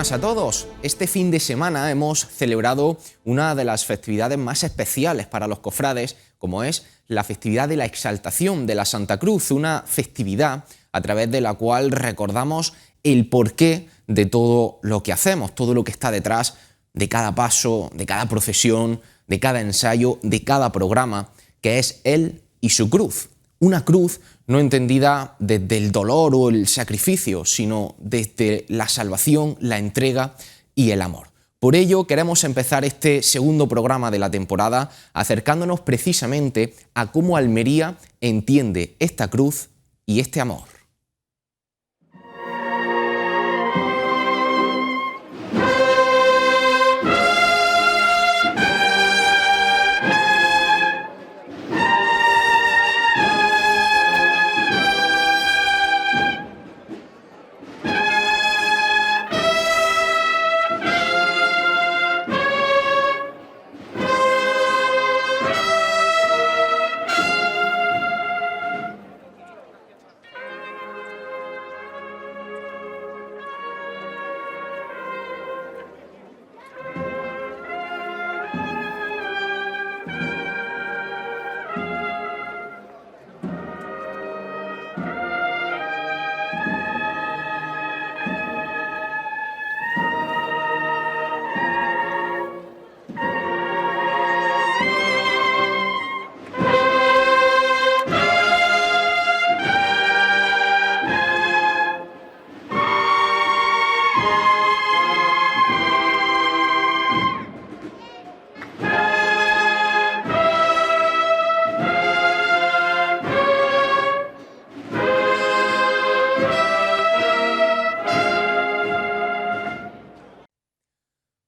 buenas a todos. Este fin de semana hemos celebrado una de las festividades más especiales para los cofrades, como es la festividad de la Exaltación de la Santa Cruz, una festividad a través de la cual recordamos el porqué de todo lo que hacemos, todo lo que está detrás de cada paso, de cada procesión, de cada ensayo, de cada programa, que es Él y su cruz. Una cruz no entendida desde el dolor o el sacrificio, sino desde la salvación, la entrega y el amor. Por ello queremos empezar este segundo programa de la temporada acercándonos precisamente a cómo Almería entiende esta cruz y este amor.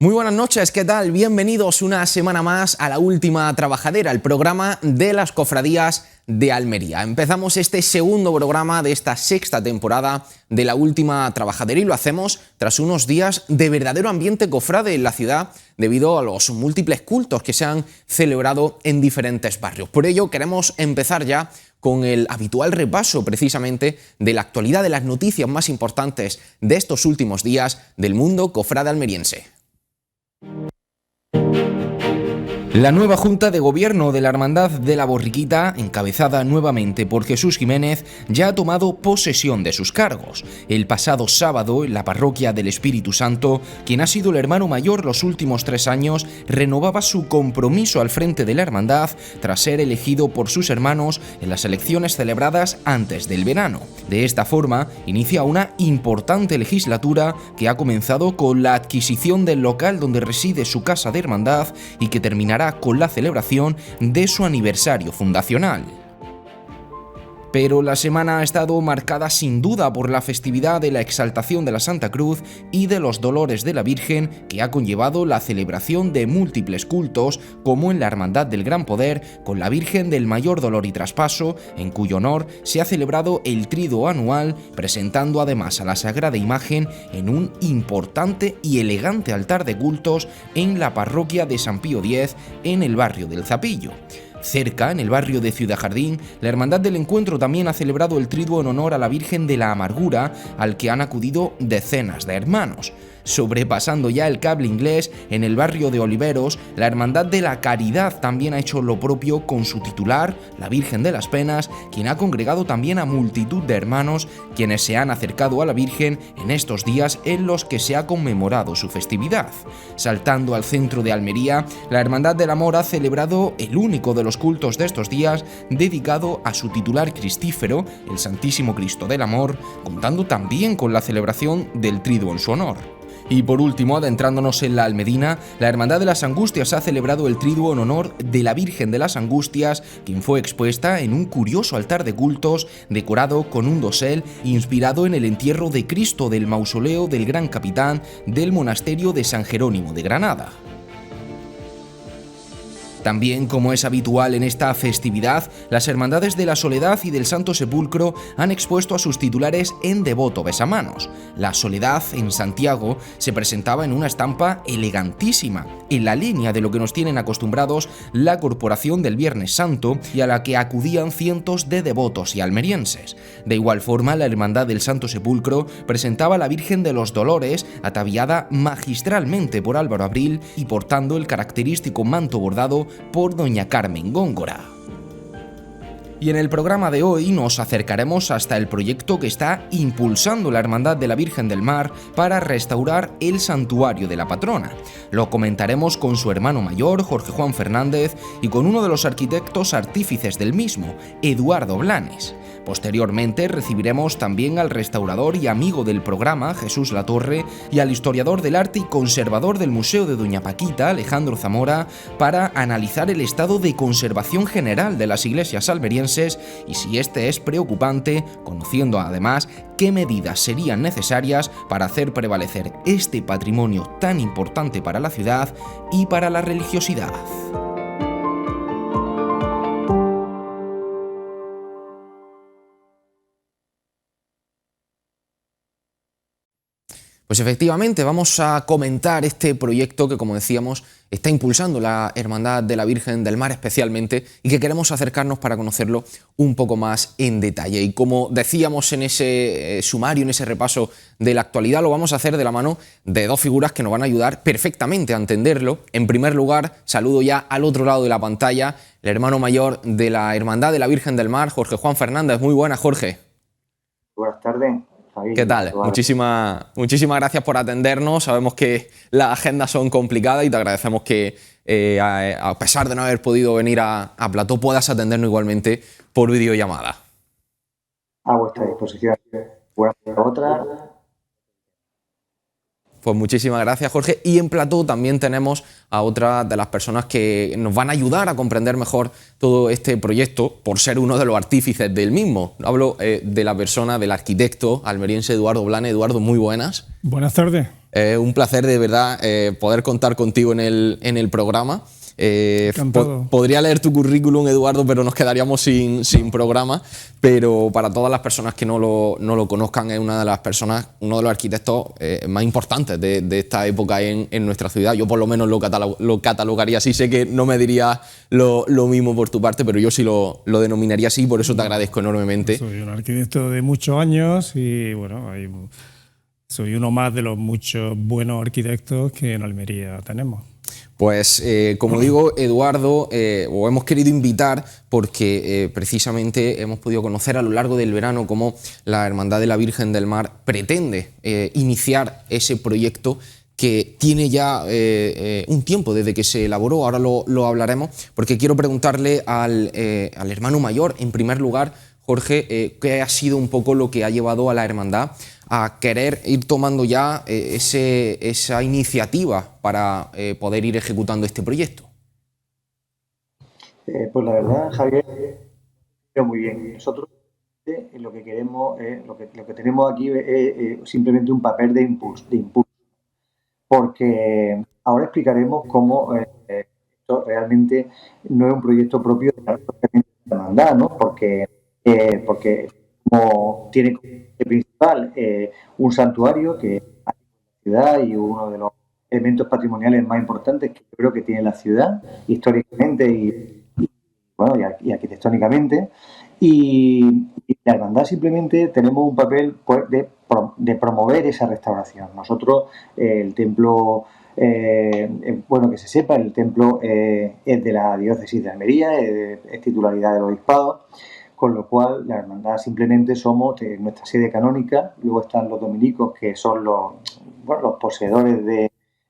Muy buenas noches, ¿qué tal? Bienvenidos una semana más a La Última Trabajadera, el programa de las cofradías de Almería. Empezamos este segundo programa de esta sexta temporada de La Última Trabajadera y lo hacemos tras unos días de verdadero ambiente cofrade en la ciudad debido a los múltiples cultos que se han celebrado en diferentes barrios. Por ello queremos empezar ya con el habitual repaso precisamente de la actualidad, de las noticias más importantes de estos últimos días del mundo cofrade almeriense. La nueva Junta de Gobierno de la Hermandad de la Borriquita, encabezada nuevamente por Jesús Jiménez, ya ha tomado posesión de sus cargos. El pasado sábado, en la Parroquia del Espíritu Santo, quien ha sido el hermano mayor los últimos 3 años, renovaba su compromiso al frente de la Hermandad tras ser elegido por sus hermanos en las elecciones celebradas antes del verano. De esta forma, inicia una importante legislatura que ha comenzado con la adquisición del local donde reside su casa de hermandad y que terminará con la celebración de su aniversario fundacional. Pero la semana ha estado marcada sin duda por la festividad de la Exaltación de la Santa Cruz y de los Dolores de la Virgen, que ha conllevado la celebración de múltiples cultos, como en la Hermandad del Gran Poder, con la Virgen del Mayor Dolor y Traspaso, en cuyo honor se ha celebrado el Tríduo anual, presentando además a la Sagrada Imagen en un importante y elegante altar de cultos en la parroquia de San Pío X, en el barrio del Zapillo. Cerca, en el barrio de Ciudad Jardín, la Hermandad del Encuentro también ha celebrado el Tríduo en honor a la Virgen de la Amargura, al que han acudido decenas de hermanos. Sobrepasando ya el cable inglés, en el barrio de Oliveros, la Hermandad de la Caridad también ha hecho lo propio con su titular, la Virgen de las Penas, quien ha congregado también a multitud de hermanos quienes se han acercado a la Virgen en estos días en los que se ha conmemorado su festividad. Saltando al centro de Almería, la Hermandad del Amor ha celebrado el único de los cultos de estos días dedicado a su titular cristífero, el Santísimo Cristo del Amor, contando también con la celebración del Tríduo en su honor. Y por último, adentrándonos en la Almedina, la Hermandad de las Angustias ha celebrado el Tríduo en honor de la Virgen de las Angustias, quien fue expuesta en un curioso altar de cultos decorado con un dosel inspirado en el entierro de Cristo del mausoleo del Gran Capitán del monasterio de San Jerónimo de Granada. También, como es habitual en esta festividad, las Hermandades de la Soledad y del Santo Sepulcro han expuesto a sus titulares en devoto besamanos. La Soledad, en Santiago, se presentaba en una estampa elegantísima, en la línea de lo que nos tienen acostumbrados la Corporación del Viernes Santo y a la que acudían cientos de devotos y almerienses. De igual forma, la Hermandad del Santo Sepulcro presentaba a la Virgen de los Dolores, ataviada magistralmente por Álvaro Abril y portando el característico manto bordado por doña Carmen Góngora. Y en el programa de hoy nos acercaremos hasta el proyecto que está impulsando la Hermandad de la Virgen del Mar para restaurar el santuario de la patrona. Lo comentaremos con su hermano mayor, Jorge Juan Fernández, y con uno de los arquitectos artífices del mismo, Eduardo Blanes. Posteriormente recibiremos también al restaurador y amigo del programa, Jesús Latorre, y al historiador del arte y conservador del Museo de Doña Paquita, Alejandro Zamora, para analizar el estado de conservación general de las iglesias almerienses y si este es preocupante, conociendo además qué medidas serían necesarias para hacer prevalecer este patrimonio tan importante para la ciudad y para la religiosidad. Pues efectivamente, vamos a comentar este proyecto que, como decíamos, está impulsando la Hermandad de la Virgen del Mar especialmente y que queremos acercarnos para conocerlo un poco más en detalle. Y como decíamos en ese sumario, en ese repaso de la actualidad, lo vamos a hacer de la mano de dos figuras que nos van a ayudar perfectamente a entenderlo. En primer lugar, saludo ya al otro lado de la pantalla, el hermano mayor de la Hermandad de la Virgen del Mar, Jorge Juan Fernández. Muy buenas, Jorge. Buenas tardes. ¿Qué tal? Muchísimas gracias por atendernos. Sabemos que las agendas son complicadas y te agradecemos que, a pesar de no haber podido venir a Plató, puedas atendernos igualmente por videollamada. A vuestra disposición. Otra. Pues muchísimas gracias, Jorge. Y en Plató también tenemos a otra de las personas que nos van a ayudar a comprender mejor todo este proyecto por ser uno de los artífices del mismo. Hablo de la persona del arquitecto almeriense Eduardo Blanes. Eduardo, muy buenas. Buenas tardes. Un placer de verdad poder contar contigo en el programa. Podría leer tu currículum, Eduardo, pero nos quedaríamos sin programa. Pero para todas las personas que no lo conozcan, es una de las personas, uno de los arquitectos más importantes de esta época en nuestra ciudad. Yo por lo menos lo catalogaría así. Sé que no me dirías lo mismo por tu parte, pero yo sí lo denominaría así, por eso te agradezco enormemente. Soy un arquitecto de muchos años y bueno, soy uno más de los muchos buenos arquitectos que en Almería tenemos. Pues como digo, Eduardo, os hemos querido invitar porque precisamente hemos podido conocer a lo largo del verano cómo la Hermandad de la Virgen del Mar pretende iniciar ese proyecto que tiene ya un tiempo desde que se elaboró. Ahora lo hablaremos, porque quiero preguntarle al hermano mayor, en primer lugar, Jorge, ¿qué ha sido un poco lo que ha llevado a la hermandad a querer ir tomando ya esa iniciativa para poder ir ejecutando este proyecto? Pues la verdad, Javier, muy bien. Nosotros lo que queremos, lo que tenemos aquí es simplemente un papel de impulso, porque ahora explicaremos cómo esto realmente no es un proyecto propio de la hermandad, ¿no? Porque como tiene como principal un santuario que hay en la ciudad y uno de los elementos patrimoniales más importantes que yo creo que tiene la ciudad históricamente y arquitectónicamente, y la hermandad simplemente tenemos un papel pues, de promover esa restauración. Nosotros el templo, bueno, que se sepa, el templo es de la diócesis de Almería, es titularidad del obispado, con lo cual la hermandad simplemente somos nuestra sede canónica. Luego están los dominicos, que son los poseedores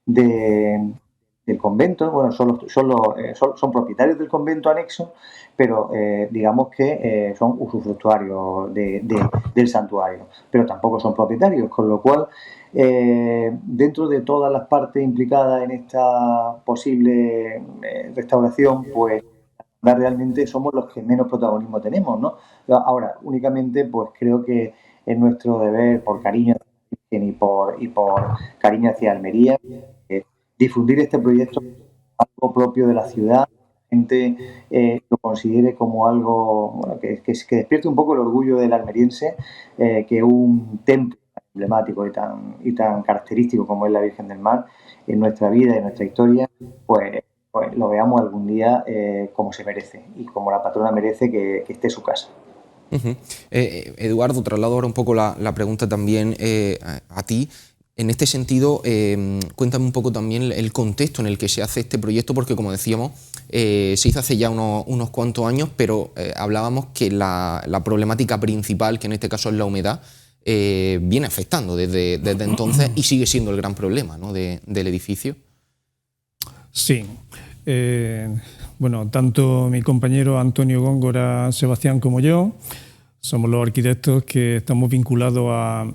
del convento. Bueno, son propietarios del convento anexo, pero digamos que son usufructuarios del santuario, pero tampoco son propietarios, con lo cual dentro de todas las partes implicadas en esta posible restauración, pues realmente somos los que menos protagonismo tenemos, ¿no? Ahora, únicamente, pues creo que es nuestro deber, por cariño y por cariño hacia Almería, difundir este proyecto, algo propio de la ciudad, gente lo considere como algo, bueno, que despierte un poco el orgullo del almeriense, que un templo emblemático y tan característico como es la Virgen del Mar en nuestra vida y en nuestra historia, pues lo veamos algún día como se merece y como la patrona merece que esté su casa. Eduardo, traslado ahora un poco la pregunta también a ti. En este sentido, cuéntame un poco también el contexto en el que se hace este proyecto, porque como decíamos, se hizo hace ya unos cuantos años, pero hablábamos que la problemática principal, que en este caso es la humedad, viene afectando desde entonces y sigue siendo el gran problema, ¿no?, del edificio. Sí. Bueno, tanto mi compañero Antonio Góngora, Sebastián, como yo somos los arquitectos que estamos vinculados a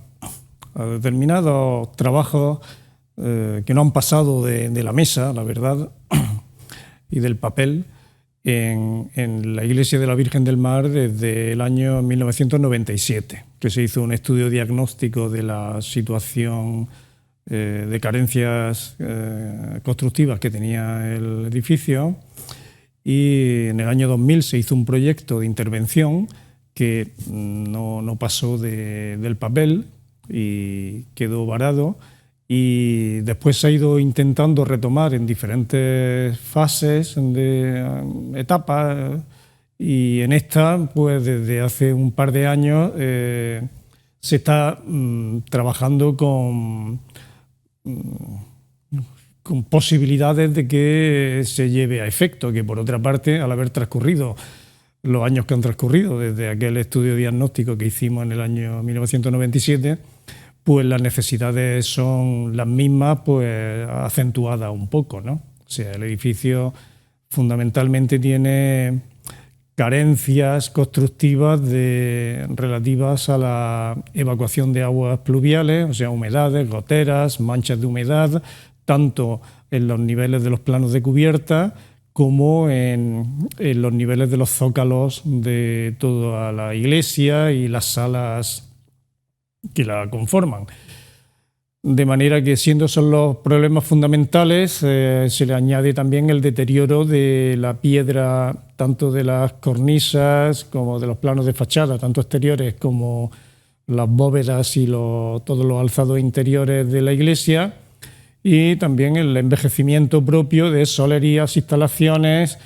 determinados trabajos que no han pasado de la mesa, la verdad, y del papel en la iglesia de la Virgen del Mar desde el año 1997, que se hizo un estudio diagnóstico de la situación de carencias constructivas que tenía el edificio, y en el año 2000 se hizo un proyecto de intervención que no pasó del papel y quedó varado, y después se ha ido intentando retomar en diferentes fases de etapas, y en esta, pues desde hace un par de años se está trabajando con posibilidades de que se lleve a efecto, que por otra parte, al haber transcurrido los años que han transcurrido desde aquel estudio diagnóstico que hicimos en el año 1997, pues las necesidades son las mismas, pues acentuadas un poco, ¿no? O sea, el edificio fundamentalmente tiene carencias constructivas relativas a la evacuación de aguas pluviales, o sea, humedades, goteras, manchas de humedad, tanto en los niveles de los planos de cubierta como en los niveles de los zócalos de toda la iglesia y las salas que la conforman. De manera que, siendo esos los problemas fundamentales, se le añade también el deterioro de la piedra, tanto de las cornisas como de los planos de fachada, tanto exteriores como las bóvedas y todos los alzados interiores de la iglesia, y también el envejecimiento propio de solerías, instalaciones,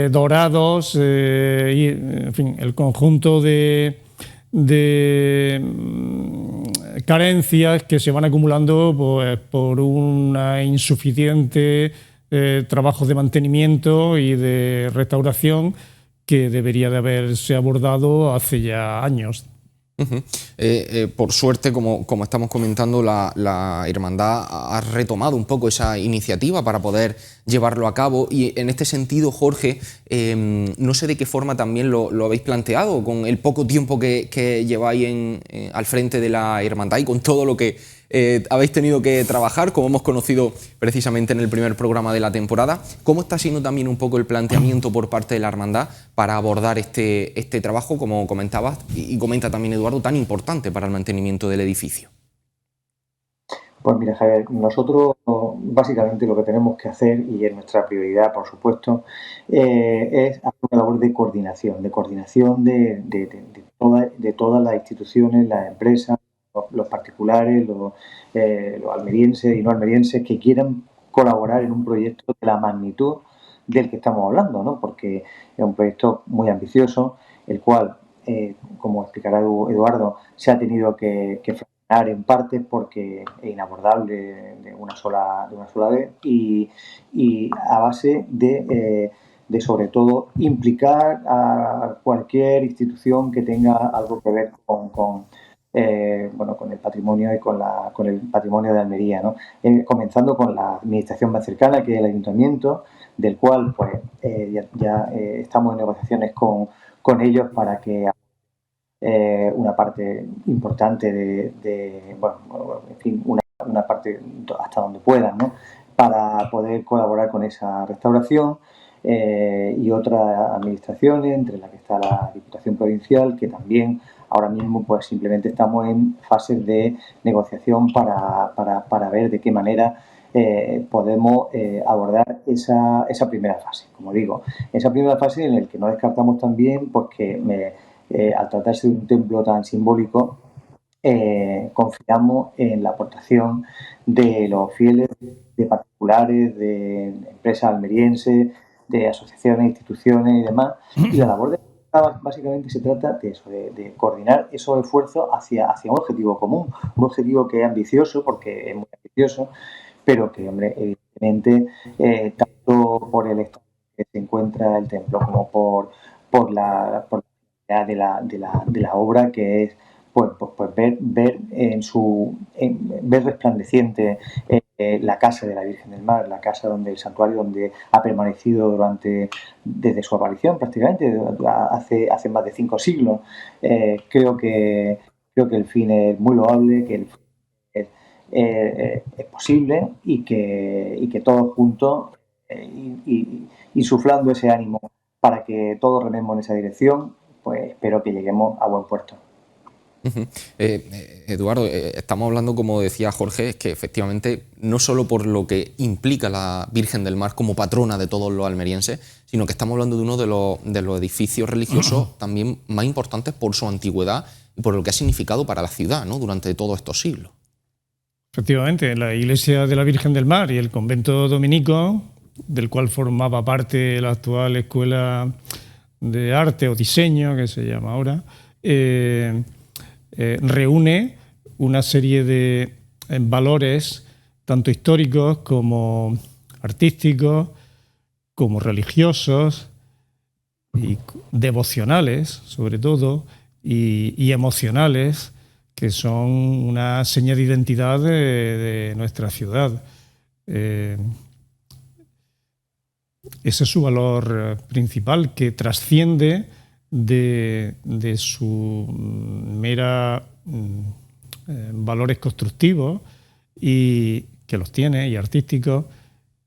dorados, y, en fin, el conjunto de carencias que se van acumulando pues, por una insuficiente trabajo de mantenimiento y de restauración que debería de haberse abordado hace ya años. Por suerte, como estamos comentando, la Hermandad ha retomado un poco esa iniciativa para poder llevarlo a cabo, y en este sentido, Jorge, no sé de qué forma también lo habéis planteado, con el poco tiempo que lleváis al frente de la Hermandad y con todo lo que habéis tenido que trabajar, como hemos conocido precisamente en el primer programa de la temporada. ¿Cómo está siendo también un poco el planteamiento por parte de la Hermandad para abordar este trabajo, como comentabas y comenta también Eduardo, tan importante para el mantenimiento del edificio? Pues mira, Javier, nosotros básicamente lo que tenemos que hacer, y es nuestra prioridad, por supuesto, es hacer una labor de coordinación de todas las instituciones, las empresas, los particulares, los almerienses y no almerienses que quieran colaborar en un proyecto de la magnitud del que estamos hablando, ¿no? Porque es un proyecto muy ambicioso, el cual, como explicará Eduardo, se ha tenido que frenar en parte porque es inabordable de una sola vez, y a base de sobre todo implicar a cualquier institución que tenga algo que ver con el patrimonio y con el patrimonio de Almería, ¿no? Comenzando con la administración más cercana, que es el ayuntamiento, del cual pues ya estamos en negociaciones con ellos para que una parte importante una parte hasta donde puedan, ¿no? Para poder colaborar con esa restauración, y otras administraciones, entre las que está la Diputación Provincial, que también ahora mismo pues simplemente estamos en fases de negociación para ver de qué manera podemos abordar esa primera fase. Como digo, esa primera fase en la que no descartamos también pues que al tratarse de un templo tan simbólico, confiamos en la aportación de los fieles, de particulares, de empresas almerienses, de asociaciones, instituciones y demás. Y la labor de básicamente se trata de eso, de coordinar esos esfuerzos hacia un objetivo común, un objetivo que es ambicioso, porque es muy ambicioso, pero que, hombre, evidentemente, tanto por el estado que se encuentra el templo como por la de la obra, que es pues ver ver resplandeciente la casa de la Virgen del Mar, la casa donde el santuario donde ha permanecido desde su aparición prácticamente hace más de 5 siglos. Creo que el fin es muy loable, que el fin es posible y que todos juntos insuflando ese ánimo para que todos rememos en esa dirección, pues espero que lleguemos a buen puerto. Eduardo, estamos hablando, como decía Jorge, que efectivamente no solo por lo que implica la Virgen del Mar como patrona de todos los almerienses, sino que estamos hablando de uno de los edificios religiosos también más importantes por su antigüedad y por lo que ha significado para la ciudad, ¿no?, durante todos estos siglos. Efectivamente, la iglesia de la Virgen del Mar y el convento dominico, del cual formaba parte la actual escuela de arte o diseño, que se llama ahora, reúne una serie de valores tanto históricos como artísticos, como religiosos y devocionales, sobre todo, y emocionales, que son una seña de identidad de nuestra ciudad. Ese es su valor principal, que trasciende de su mera valores constructivos, y que los tiene, y artísticos,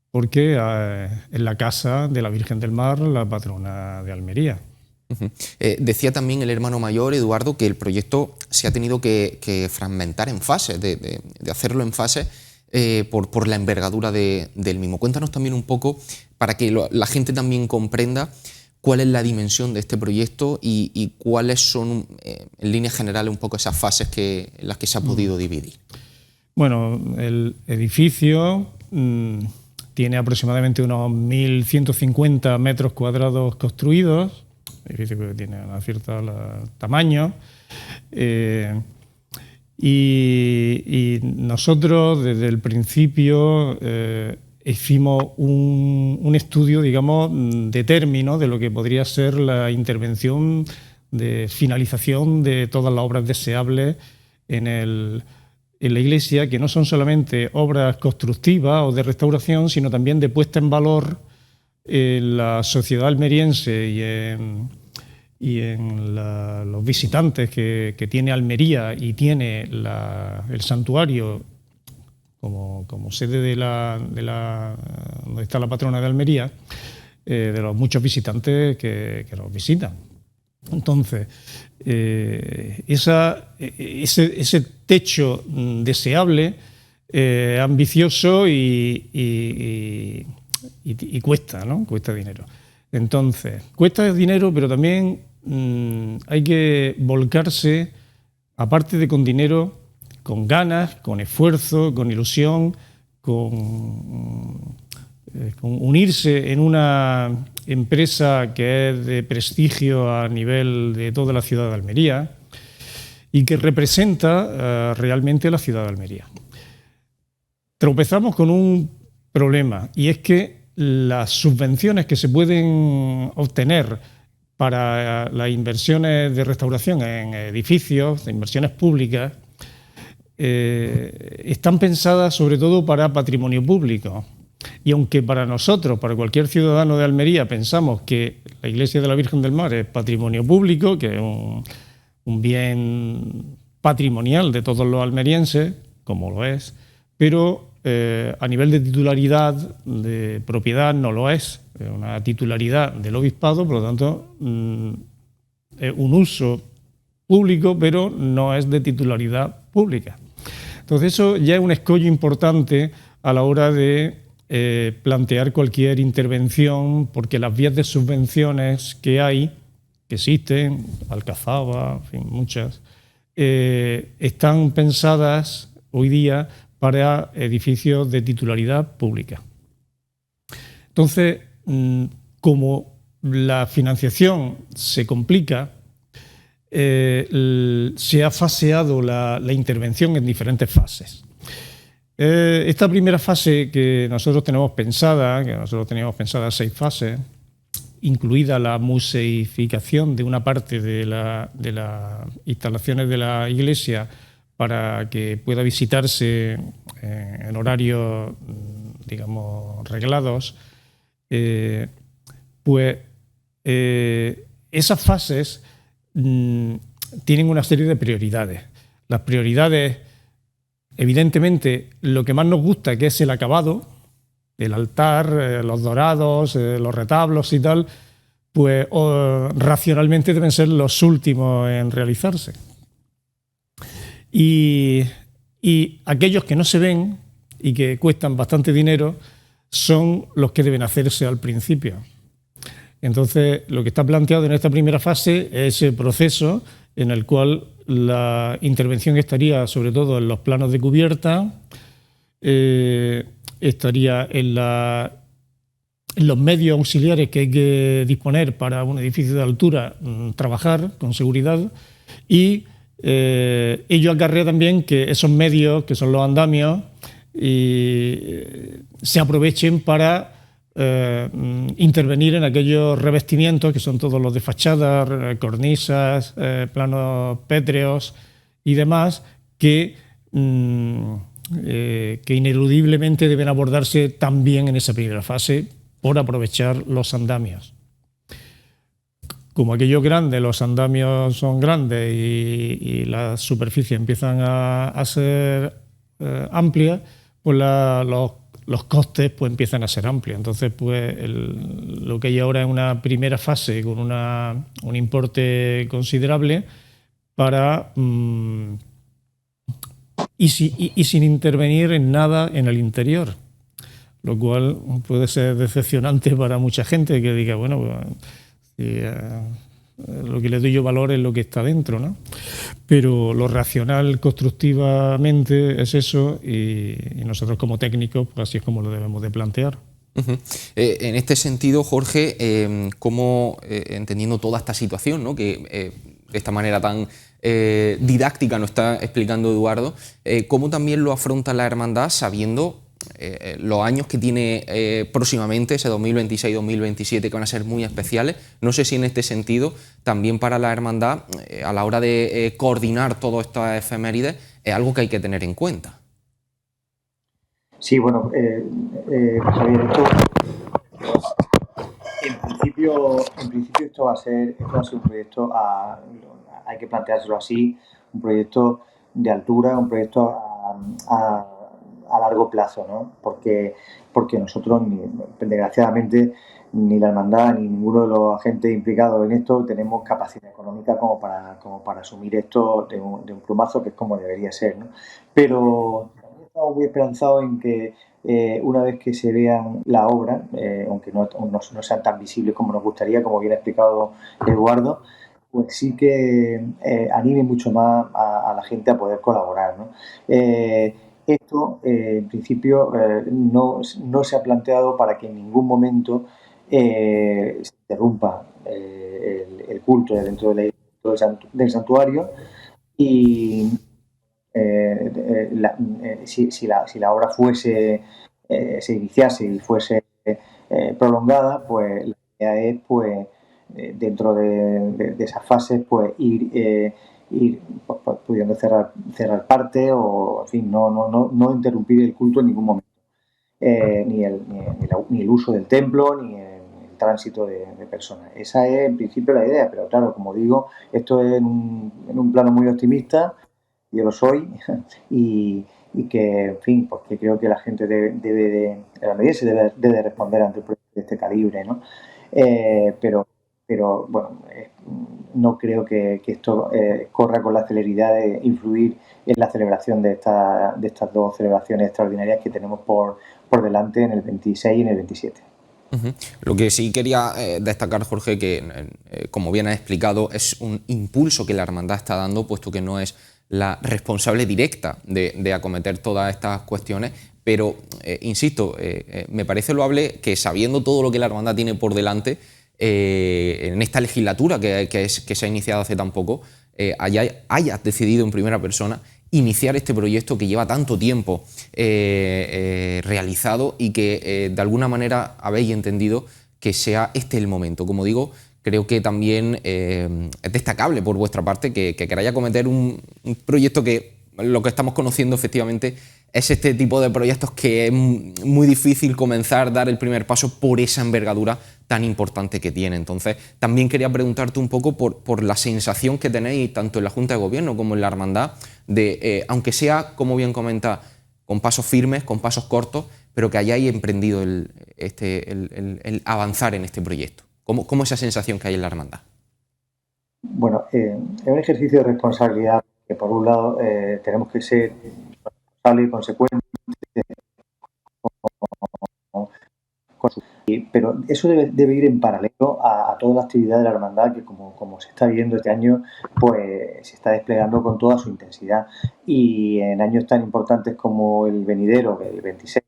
porque es la casa de la Virgen del Mar, la patrona de Almería. Decía también el hermano mayor, Eduardo, que el proyecto se ha tenido que fragmentar en fases, de hacerlo en fases por la envergadura del mismo. Cuéntanos también un poco, para que la gente también comprenda cuál es la dimensión de este proyecto y cuáles son, en líneas generales, un poco esas fases en las que se ha podido dividir. Bueno, el edificio tiene aproximadamente unos 1.150 metros cuadrados construidos, edificio que tiene un cierto tamaño, y nosotros desde el principio hicimos un estudio, digamos, de término de lo que podría ser la intervención de finalización de todas las obras deseables en la iglesia, que no son solamente obras constructivas o de restauración, sino también de puesta en valor en la sociedad almeriense y en los visitantes que tiene Almería y tiene el santuario como sede donde está la patrona de Almería, de los muchos visitantes que nos visitan. Entonces, ese techo deseable, ambicioso y cuesta, ¿no? Cuesta dinero. Entonces, cuesta dinero, pero también hay que volcarse, aparte de con dinero, con ganas, con esfuerzo, con ilusión, con unirse en una empresa que es de prestigio a nivel de toda la ciudad de Almería y que representa realmente la ciudad de Almería. Tropezamos con un problema, y es que las subvenciones que se pueden obtener para las inversiones de restauración en edificios, de inversiones públicas, están pensadas sobre todo para patrimonio público. Y aunque para nosotros, para cualquier ciudadano de Almería, pensamos que la iglesia de la Virgen del Mar es patrimonio público, que es un bien patrimonial de todos los almerienses, como lo es, pero a nivel de titularidad, de propiedad, no lo es. Es una titularidad del obispado, por lo tanto, es un uso público, pero no es de titularidad pública. Entonces eso ya es un escollo importante a la hora de plantear cualquier intervención, porque las vías de subvenciones que existen, Alcazaba, en fin, muchas, están pensadas hoy día para edificios de titularidad pública. Entonces, como la financiación se complica, se ha faseado la intervención en diferentes fases. Esta primera fase que nosotros teníamos pensada 6 fases, incluida la museificación de una parte de las instalaciones de la iglesia para que pueda visitarse en horarios, digamos, reglados, esas fases tienen una serie de prioridades. Las prioridades, evidentemente, lo que más nos gusta, que es el acabado, el altar, los dorados, los retablos y tal, pues racionalmente deben ser los últimos en realizarse. Y aquellos que no se ven y que cuestan bastante dinero son los que deben hacerse al principio. Entonces, lo que está planteado en esta primera fase es el proceso en el cual la intervención estaría sobre todo en los planos de cubierta, estaría en los medios auxiliares que hay que disponer para un edificio de altura, trabajar con seguridad, y ello acarrea también que esos medios, que son los andamios, se aprovechen para intervenir en aquellos revestimientos que son todos los de fachada, cornisas, planos pétreos y demás que ineludiblemente deben abordarse también en esa primera fase por aprovechar los andamios. Como aquellos grandes, los andamios son grandes y las superficies empiezan a ser amplias, pues los costes pues empiezan a ser amplios. Entonces, pues lo que hay ahora es una primera fase con un importe considerable para y sin intervenir en nada en el interior, lo cual puede ser decepcionante para mucha gente que diga, bueno, pues, lo que le doy yo valor es lo que está dentro, ¿no? Pero lo racional constructivamente es eso y nosotros como técnicos pues así es como lo debemos de plantear. Uh-huh. En este sentido, Jorge, ¿cómo, entendiendo toda esta situación, ¿no?, que de esta manera tan didáctica nos está explicando Eduardo, cómo también lo afronta la hermandad sabiendo los años que tiene próximamente, ese 2026-2027, que van a ser muy especiales? No sé si en este sentido también para la hermandad, a la hora de coordinar todas estas efemérides, es algo que hay que tener en cuenta. Sí, bueno, Javier, en principio esto va a ser un proyecto, hay que planteárselo así, un proyecto de altura, un proyecto a largo plazo, ¿no? Porque nosotros, desgraciadamente, ni la hermandad ni ninguno de los agentes implicados en esto tenemos capacidad económica como para asumir esto de un plumazo, que es como debería ser, ¿no? Pero estamos muy esperanzados en que una vez que se vean la obra, aunque no sean tan visibles como nos gustaría, como bien ha explicado Eduardo, pues sí que anime mucho más a la gente a poder colaborar, ¿no? Esto, en principio, no se ha planteado para que en ningún momento se interrumpa el culto dentro del santuario y si la obra se iniciase y fuese prolongada, pues la idea es, pues, dentro de esas fases, pues ir pudiendo cerrar parte o, en fin, no interrumpir el culto en ningún momento, ni el uso del templo, ni el tránsito de personas. Esa es, en principio, la idea, pero claro, como digo, esto es en un plano muy optimista. Yo lo soy y que, en fin, porque creo que la gente debe responder ante un proyecto de este calibre, ¿no? Pero pero bueno, no creo que esto corra con la celeridad de influir en la celebración de estas dos celebraciones extraordinarias que tenemos por delante en el 26 y en el 27. Lo que sí quería destacar, Jorge, que como bien has explicado, es un impulso que la hermandad está dando, puesto que no es la responsable directa de acometer todas estas cuestiones, pero insisto, me parece loable que, sabiendo todo lo que la hermandad tiene por delante, en esta legislatura que se ha iniciado hace tan poco, hayas decidido en primera persona iniciar este proyecto que lleva tanto tiempo realizado y que de alguna manera habéis entendido que sea este el momento. Como digo, creo que también es destacable por vuestra parte que queráis acometer un proyecto que lo que estamos conociendo efectivamente es este tipo de proyectos que es muy difícil comenzar, dar el primer paso por esa envergadura tan importante que tiene. Entonces, también quería preguntarte un poco por la sensación que tenéis tanto en la Junta de Gobierno como en la Hermandad, de, aunque sea, como bien comenta, con pasos firmes, con pasos cortos, pero que hayáis emprendido el avanzar en este proyecto. ¿Cómo esa sensación que hay en la Hermandad? Bueno, es un ejercicio de responsabilidad que, por un lado, tenemos que ser responsables y consecuentes, pero eso debe ir en paralelo a toda la actividad de la hermandad que, como se está viendo este año, pues se está desplegando con toda su intensidad. Y en años tan importantes como el venidero, el 26,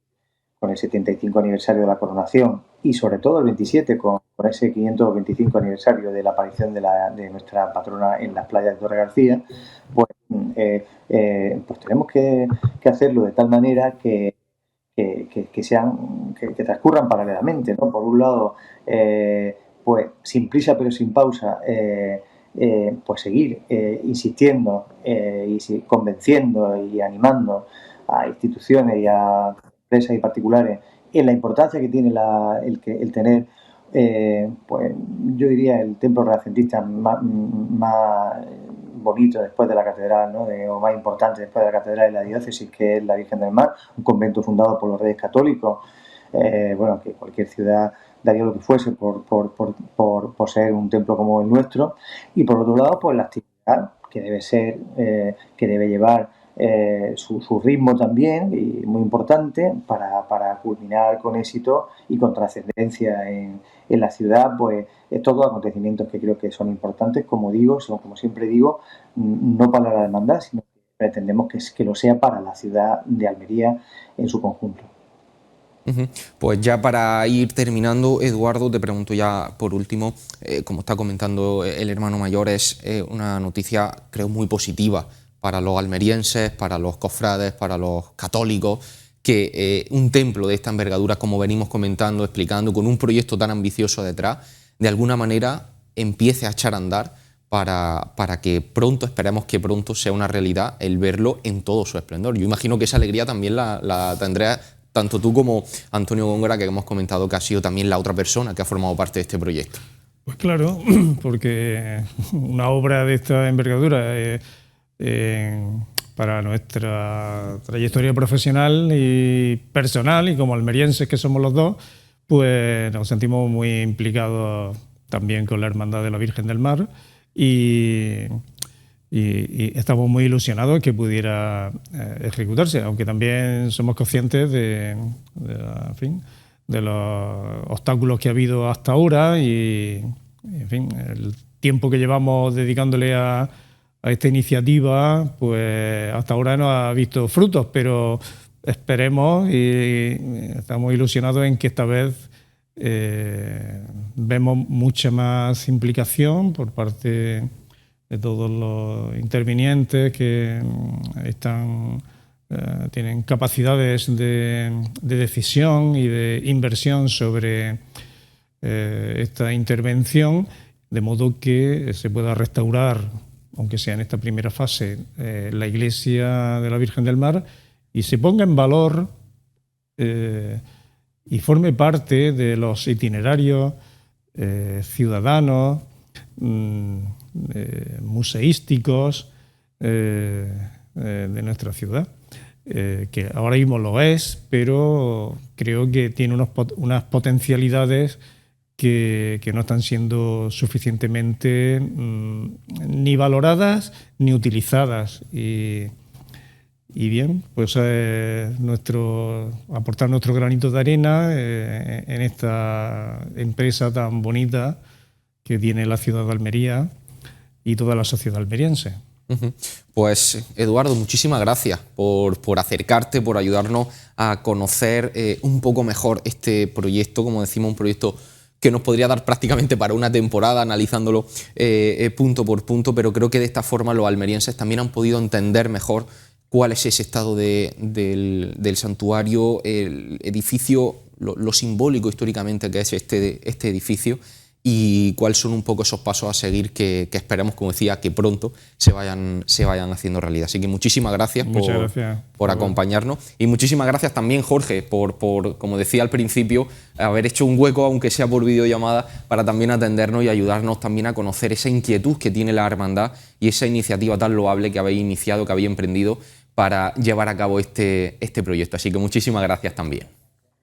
con el 75 aniversario de la coronación, y sobre todo el 27 con ese 525 aniversario de la aparición de nuestra patrona en las playas de Torre García, pues tenemos que hacerlo de tal manera que transcurran paralelamente, ¿no? Por un lado, pues sin prisa pero sin pausa, pues seguir insistiendo y convenciendo y animando a instituciones y a empresas y particulares en la importancia que tiene el tener, pues yo diría, el templo renacentista más bonito después de la catedral, ¿no? O más importante después de la catedral de la diócesis, que es la Virgen del Mar, un convento fundado por los Reyes Católicos, bueno, que cualquier ciudad daría lo que fuese por ser un templo como el nuestro. Y por otro lado, pues la actividad que debe ser, que debe llevar su ritmo también, y muy importante para culminar con éxito y con trascendencia en la ciudad, pues todos acontecimientos que creo que son importantes, como siempre digo, no para la hermandad, sino que pretendemos que lo sea para la ciudad de Almería en su conjunto. Pues ya para ir terminando, Eduardo, te pregunto ya por último, como está comentando el hermano mayor, es una noticia creo muy positiva para los almerienses, para los cofrades, para los católicos, que un templo de esta envergadura, como venimos comentando, explicando, con un proyecto tan ambicioso detrás, de alguna manera empiece a echar a andar para que pronto, esperemos que pronto sea una realidad el verlo en todo su esplendor. Yo imagino que esa alegría también la tendrás tanto tú como Antonio Góngora, que hemos comentado que ha sido también la otra persona que ha formado parte de este proyecto. Pues claro, porque una obra de esta envergadura para nuestra trayectoria profesional y personal, y como almerienses que somos los dos, pues nos sentimos muy implicados también con la Hermandad de la Virgen del Mar y estamos muy ilusionados que pudiera ejecutarse, aunque también somos conscientes de los obstáculos que ha habido hasta ahora y, en fin, el tiempo que llevamos dedicándole a esta iniciativa, pues hasta ahora no ha visto frutos, pero esperemos y estamos ilusionados en que esta vez vemos mucha más implicación por parte de todos los intervinientes que tienen capacidades de decisión y de inversión sobre esta intervención, de modo que se pueda restaurar, aunque sea en esta primera fase, la iglesia de la Virgen del Mar, y se ponga en valor y forme parte de los itinerarios ciudadanos, museísticos de nuestra ciudad, que ahora mismo lo es, pero creo que tiene unas potencialidades que no están siendo suficientemente ni valoradas ni utilizadas. Y bien, pues aportar nuestro granito de arena en esta empresa tan bonita que tiene la ciudad de Almería y toda la sociedad almeriense. Pues Eduardo, muchísimas gracias por acercarte, por ayudarnos a conocer un poco mejor este proyecto, como decimos, un proyecto que nos podría dar prácticamente para una temporada analizándolo punto por punto, pero creo que de esta forma los almerienses también han podido entender mejor cuál es ese estado del santuario, el edificio, lo simbólico históricamente que es este edificio, y cuáles son un poco esos pasos a seguir que esperemos, como decía, que pronto se vayan haciendo realidad. Así que muchísimas gracias por acompañarnos, y muchísimas gracias también, Jorge, por, como decía al principio, haber hecho un hueco, aunque sea por videollamada, para también atendernos y ayudarnos también a conocer esa inquietud que tiene la hermandad y esa iniciativa tan loable que habéis iniciado, que habéis emprendido para llevar a cabo este proyecto. Así que muchísimas gracias también.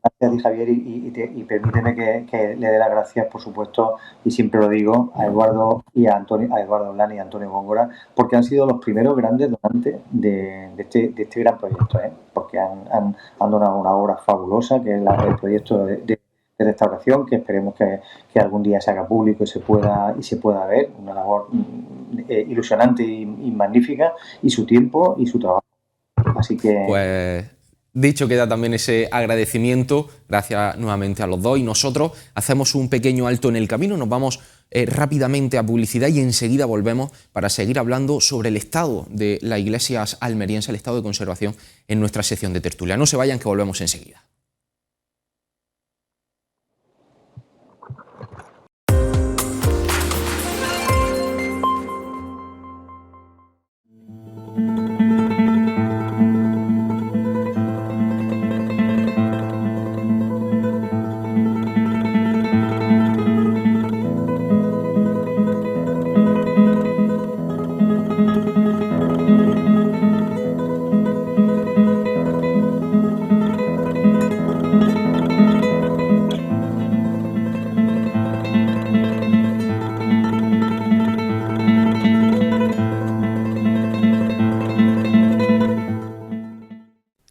Gracias a ti, Javier, y permíteme que le dé las gracias, por supuesto, y siempre lo digo, a Eduardo Olani y a Antonio Góngora, porque han sido los primeros grandes donantes de este gran proyecto, porque han donado una obra fabulosa, que es el proyecto de restauración, que esperemos que algún día se haga público y se pueda ver, una labor ilusionante y magnífica, y su tiempo y su trabajo. Así que... Pues dicho queda también ese agradecimiento, gracias nuevamente a los dos, y nosotros hacemos un pequeño alto en el camino, nos vamos rápidamente a publicidad y enseguida volvemos para seguir hablando sobre el estado de las iglesias almerienses, el estado de conservación en nuestra sección de tertulia. No se vayan, que volvemos enseguida.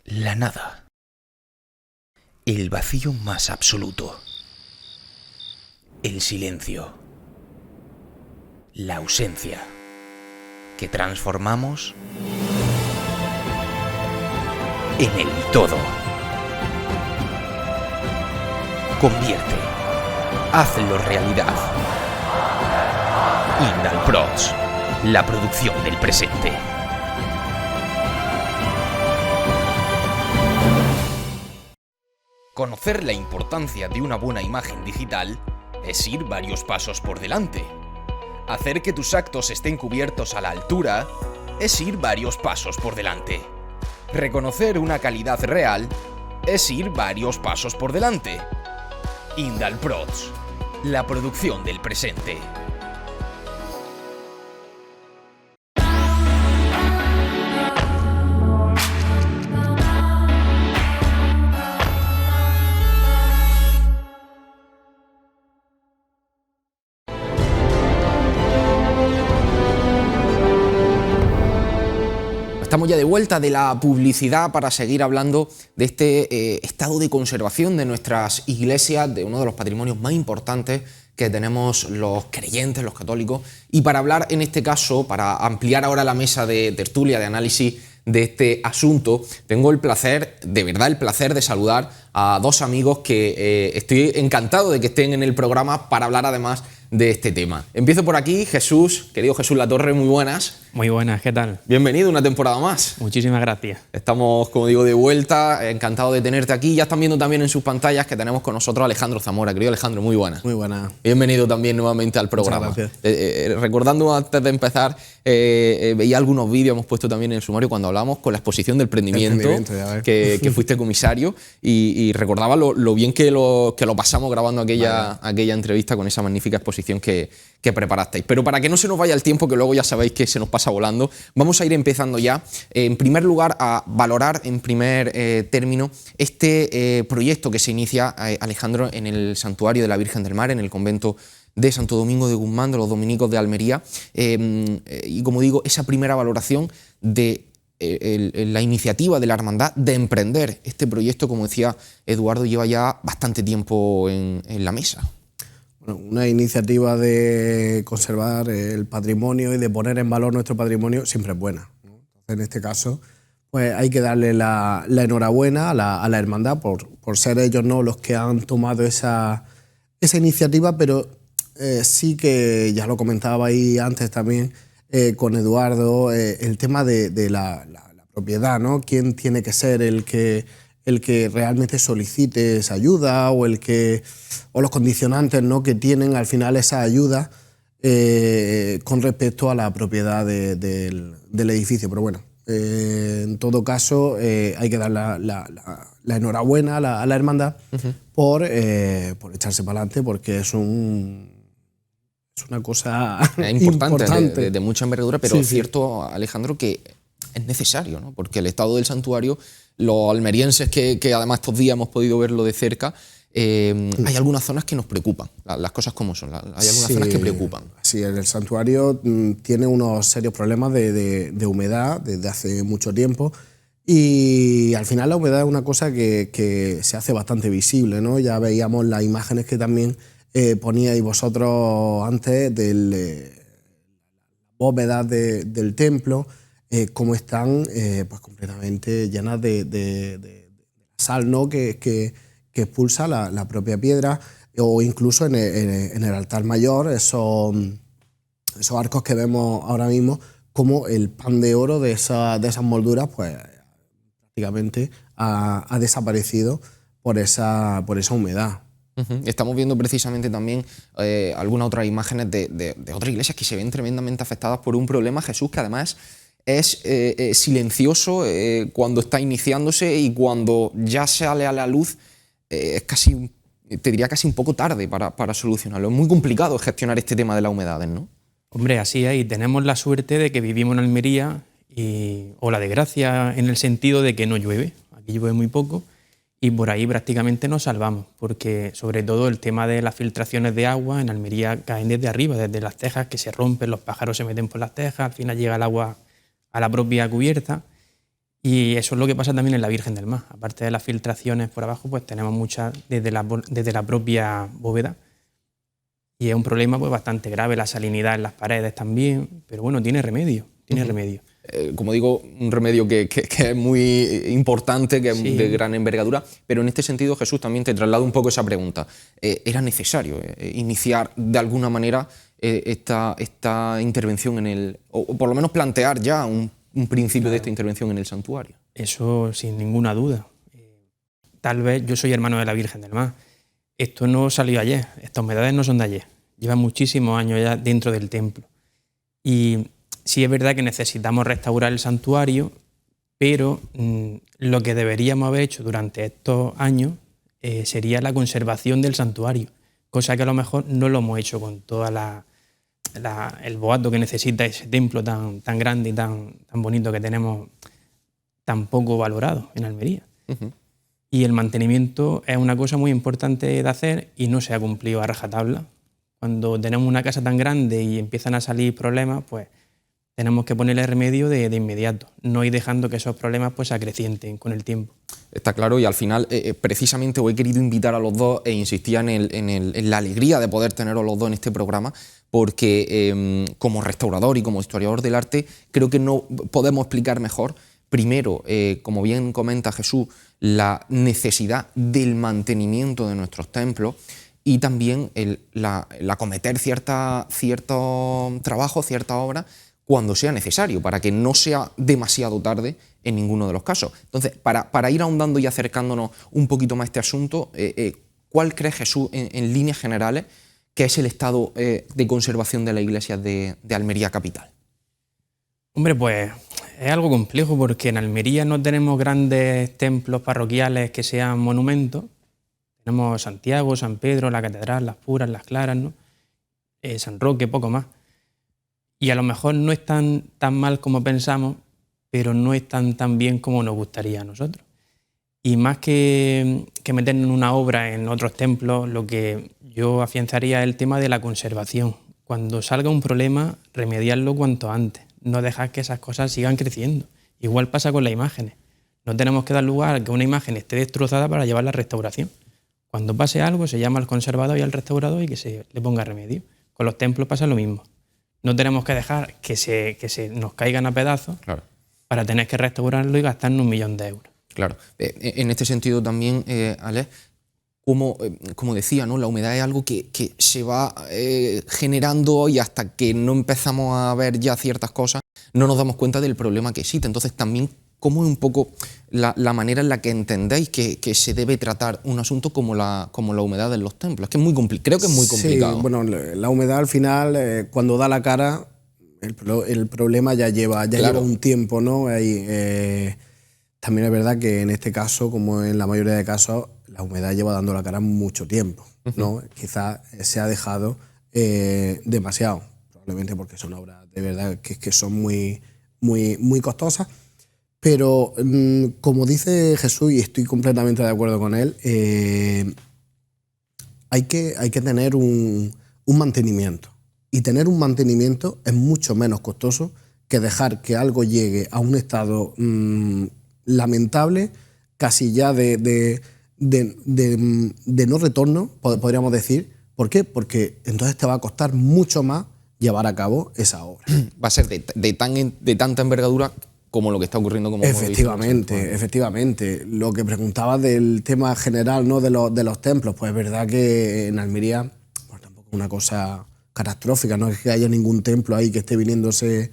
La nada. El vacío más absoluto. El silencio. La ausencia. Que transformamos en el todo. Convierte. Hazlo realidad. Indalprods. La producción del presente. Conocer la importancia de una buena imagen digital es ir varios pasos por delante. Hacer que tus actos estén cubiertos a la altura es ir varios pasos por delante. Reconocer una calidad real es ir varios pasos por delante. Indalprods, la producción del presente. Estamos ya de vuelta de la publicidad para seguir hablando de este estado de conservación de nuestras iglesias, de uno de los patrimonios más importantes que tenemos los creyentes, los católicos, y para hablar en este caso, para ampliar ahora la mesa de tertulia, de análisis de este asunto, tengo el placer, de verdad el placer de saludar a dos amigos que estoy encantado de que estén en el programa para hablar además de este tema. Empiezo por aquí, Jesús, querido Jesús Latorre, muy buenas. Muy buenas, ¿qué tal? Bienvenido una temporada más. Muchísimas gracias. Estamos, como digo, de vuelta, encantado de tenerte aquí. Ya están viendo también en sus pantallas que tenemos con nosotros a Alejandro Zamora. Querido Alejandro, muy buenas. Muy buenas. Bienvenido también nuevamente al programa. Muchas gracias. Recordando antes de empezar veía algunos vídeos, hemos puesto también en el sumario cuando hablamos con la exposición del prendimiento, que fuiste comisario, y recordaba lo bien que lo pasamos grabando aquella entrevista con esa magnífica exposición que preparasteis. Pero para que no se nos vaya el tiempo, que luego ya sabéis que se nos pasa volando, vamos a ir empezando ya, en primer lugar, a valorar en primer término este proyecto que se inicia, Alejandro, en el Santuario de la Virgen del Mar, en el convento de Santo Domingo de Guzmán, de los dominicos de Almería, y como digo, esa primera valoración de la iniciativa de la hermandad de emprender este proyecto, como decía Eduardo, lleva ya bastante tiempo en la mesa. Bueno, una iniciativa de conservar el patrimonio y de poner en valor nuestro patrimonio siempre es buena, ¿no? Entonces, en este caso, pues hay que darle la enhorabuena a la hermandad por ser ellos, ¿no?, los que han tomado esa iniciativa, pero sí que, ya lo comentaba ahí antes también con Eduardo, el tema de la propiedad, ¿no? ¿Quién tiene que ser el que realmente solicite esa ayuda o los condicionantes, ¿no?, que tienen al final esa ayuda con respecto a la propiedad del edificio? Pero bueno, en todo caso hay que dar la enhorabuena a la hermandad por echarse para adelante, porque es una cosa importante. De mucha envergadura, pero sí, es cierto, Alejandro, que es necesario, ¿no? Porque el estado del santuario, los almerienses que además estos días hemos podido verlo de cerca, hay algunas zonas que nos preocupan, las cosas como son, hay algunas zonas que preocupan. Sí, el santuario tiene unos serios problemas de humedad desde hace mucho tiempo, y al final la humedad es una cosa que se hace bastante visible, ¿no? Ya veíamos las imágenes que también poníais vosotros antes de las bóvedas del templo, cómo están pues completamente llenas de sal, ¿no?, que expulsa la propia piedra, o incluso en el altar mayor, esos arcos que vemos ahora mismo, como el pan de oro de esas molduras, pues prácticamente ha desaparecido por esa humedad. Estamos viendo precisamente también algunas otras imágenes de otras iglesias que se ven tremendamente afectadas por un problema, Jesús, que además es silencioso cuando está iniciándose, y cuando ya sale a la luz es casi, te diría casi un poco tarde para solucionarlo. Es muy complicado gestionar este tema de las humedades, ¿no? Hombre, así es, y tenemos la suerte de que vivimos en Almería, o la desgracia en el sentido de que no llueve. Aquí llueve muy poco, y por ahí prácticamente nos salvamos, porque sobre todo el tema de las filtraciones de agua en Almería caen desde arriba, desde las tejas, que se rompen, los pájaros se meten por las tejas, al final llega el agua a la propia cubierta, y eso es lo que pasa también en la Virgen del Mar. Aparte de las filtraciones por abajo, pues tenemos muchas desde la propia bóveda, y es un problema pues bastante grave, la salinidad en las paredes también, pero bueno, tiene remedio, remedio. Como digo, un remedio que es muy importante, que es de gran envergadura, pero en este sentido, Jesús, también te traslado un poco esa pregunta. ¿Era necesario iniciar de alguna manera esta intervención o por lo menos plantear ya un principio de esta intervención en el santuario? Eso sin ninguna duda. Tal vez yo soy hermano de la Virgen del Mar. Esto no salió ayer, estas humedades no son de ayer. Llevan muchísimos años ya dentro del templo. Y sí es verdad que necesitamos restaurar el santuario, pero lo que deberíamos haber hecho durante estos años sería la conservación del santuario, cosa que a lo mejor no lo hemos hecho con toda el boato que necesita ese templo tan grande y tan bonito que tenemos, tan poco valorado en Almería. Y el mantenimiento es una cosa muy importante de hacer, y no se ha cumplido a rajatabla. Cuando tenemos una casa tan grande y empiezan a salir problemas, pues tenemos que ponerle remedio de inmediato, no ir dejando que esos problemas pues se acrecienten con el tiempo. Está claro, y al final precisamente os he querido invitar a los dos e insistía en la alegría de poder teneros los dos en este programa, porque como restaurador y como historiador del arte creo que no podemos explicar mejor, primero, como bien comenta Jesús, la necesidad del mantenimiento de nuestros templos, y también el acometer cierto trabajo, cierta obra, cuando sea necesario, para que no sea demasiado tarde en ninguno de los casos. Entonces, para ir ahondando y acercándonos un poquito más a este asunto, ¿cuál cree Jesús, en líneas generales, que es el estado de conservación de las iglesias de Almería capital? Hombre, pues es algo complejo porque en Almería no tenemos grandes templos parroquiales que sean monumentos. Tenemos Santiago, San Pedro, la Catedral, las Puras, las Claras, ¿no? San Roque, poco más. Y a lo mejor no es tan mal como pensamos, pero no están tan bien como nos gustaría a nosotros. Y más que meternos en una obra en otros templos, lo que yo afianzaría es el tema de la conservación. Cuando salga un problema, remediarlo cuanto antes. No dejar que esas cosas sigan creciendo. Igual pasa con las imágenes. No tenemos que dar lugar a que una imagen esté destrozada para llevarla a restauración. Cuando pase algo, se llama al conservador y al restaurador y que se le ponga remedio. Con los templos pasa lo mismo. No tenemos que dejar que se nos caigan a pedazos, claro, para tener que restaurarlo y gastarnos 1 millón de euros. Claro. En este sentido también, Alex, como decía, ¿no? La humedad es algo que se va generando y hasta que no empezamos a ver ya ciertas cosas no nos damos cuenta del problema que existe. Entonces también, ¿cómo es un poco la manera en la que entendéis que se debe tratar un asunto como la humedad en los templos? Es que es muy creo que es muy complicado. Sí, bueno, la humedad al final, cuando da la cara, el problema ya lleva un tiempo, ¿no? También es verdad que en este caso, como en la mayoría de casos, la humedad lleva dando la cara mucho tiempo, ¿no? Quizás se ha dejado demasiado, probablemente porque son obras de verdad que son muy costosas. Pero como dice Jesús, y estoy completamente de acuerdo con él, hay que tener un mantenimiento. Y tener un mantenimiento es mucho menos costoso que dejar que algo llegue a un estado lamentable, casi ya de no retorno, podríamos decir. ¿Por qué? Porque entonces te va a costar mucho más llevar a cabo esa obra. Va a ser de tanta envergadura como lo que está ocurriendo, como efectivamente. Lo que preguntabas del tema general, ¿no? de los templos, pues es verdad que en Almería, pues tampoco es una cosa catastrófica, no es que haya ningún templo ahí que esté viniéndose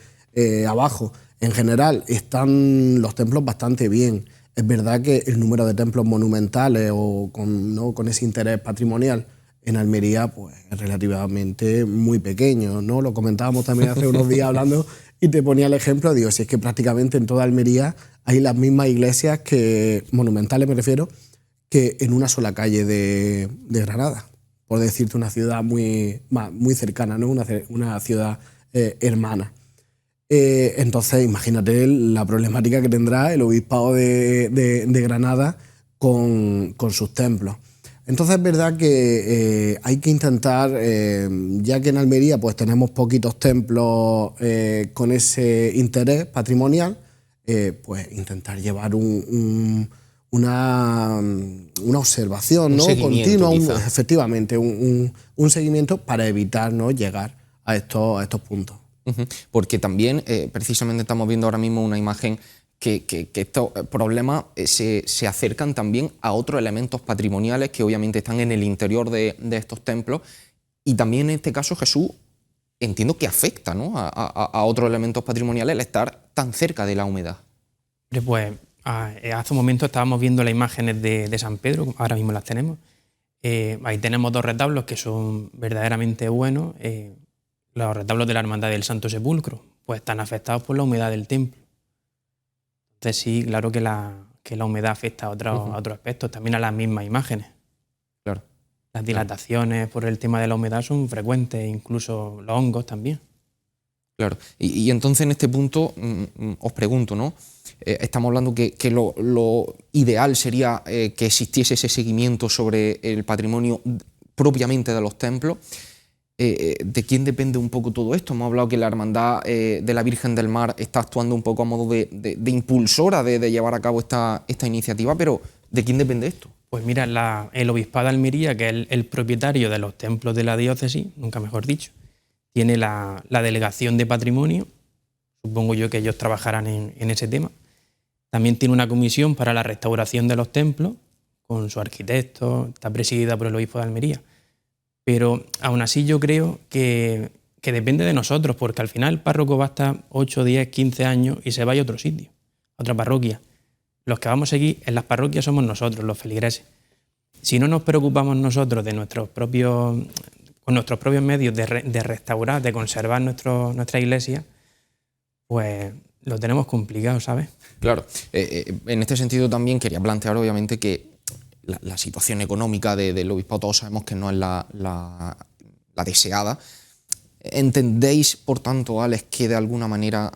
abajo. En general están los templos bastante bien. Es verdad que el número de templos monumentales o con ese interés patrimonial en Almería pues es relativamente muy pequeño, ¿no? Lo comentábamos también hace unos días hablando y te ponía el ejemplo, digo, si es que prácticamente en toda Almería hay las mismas iglesias monumentales me refiero, que en una sola calle de Granada, por decirte una ciudad muy cercana, ¿no? Una ciudad hermana. Entonces imagínate la problemática que tendrá el obispado de Granada con sus templos. Entonces es verdad que hay que intentar, ya que en Almería pues tenemos poquitos templos con ese interés patrimonial, pues intentar llevar una observación, ¿no? continua, efectivamente, un seguimiento para evitar, ¿no? llegar a estos puntos. Porque también precisamente estamos viendo ahora mismo una imagen que estos problemas se acercan también a otros elementos patrimoniales que obviamente están en el interior de estos templos, y también en este caso, Jesús, entiendo que afecta, ¿no? a otros elementos patrimoniales el estar tan cerca de la humedad. Pues hace un momento estábamos viendo las imágenes de San Pedro, ahora mismo las tenemos. Ahí tenemos 2 retablos que son verdaderamente buenos. Los retablos de la Hermandad del Santo Sepulcro pues están afectados por la humedad del templo. Entonces sí, claro que la humedad afecta a otros aspectos, también a las mismas imágenes. Claro. Las dilataciones por el tema de la humedad son frecuentes, incluso los hongos también. Claro. Y entonces en este punto os pregunto, ¿no? Estamos hablando que lo ideal sería que existiese ese seguimiento sobre el patrimonio propiamente de los templos. ¿De quién depende un poco todo esto? Hemos hablado que la Hermandad de la Virgen del Mar está actuando un poco a modo de impulsora de llevar a cabo esta iniciativa, pero ¿de quién depende esto? Pues mira, el Obispado de Almería, que es el propietario de los templos de la diócesis, nunca mejor dicho, tiene la delegación de patrimonio, supongo yo que ellos trabajarán en ese tema. También tiene una comisión para la restauración de los templos, con su arquitecto, está presidida por el Obispo de Almería. Pero aún así yo creo que depende de nosotros, porque al final el párroco va a estar 8, 10, 15 años y se va a otro sitio, a otra parroquia. Los que vamos a seguir en las parroquias somos nosotros, los feligreses. Si no nos preocupamos nosotros de con nuestros propios medios de restaurar, de conservar nuestra iglesia, pues lo tenemos complicado, ¿sabes? Claro, en este sentido también quería plantear obviamente que la situación económica del obispado todos sabemos que no es la deseada. ¿Entendéis, por tanto, Alex, que de alguna manera,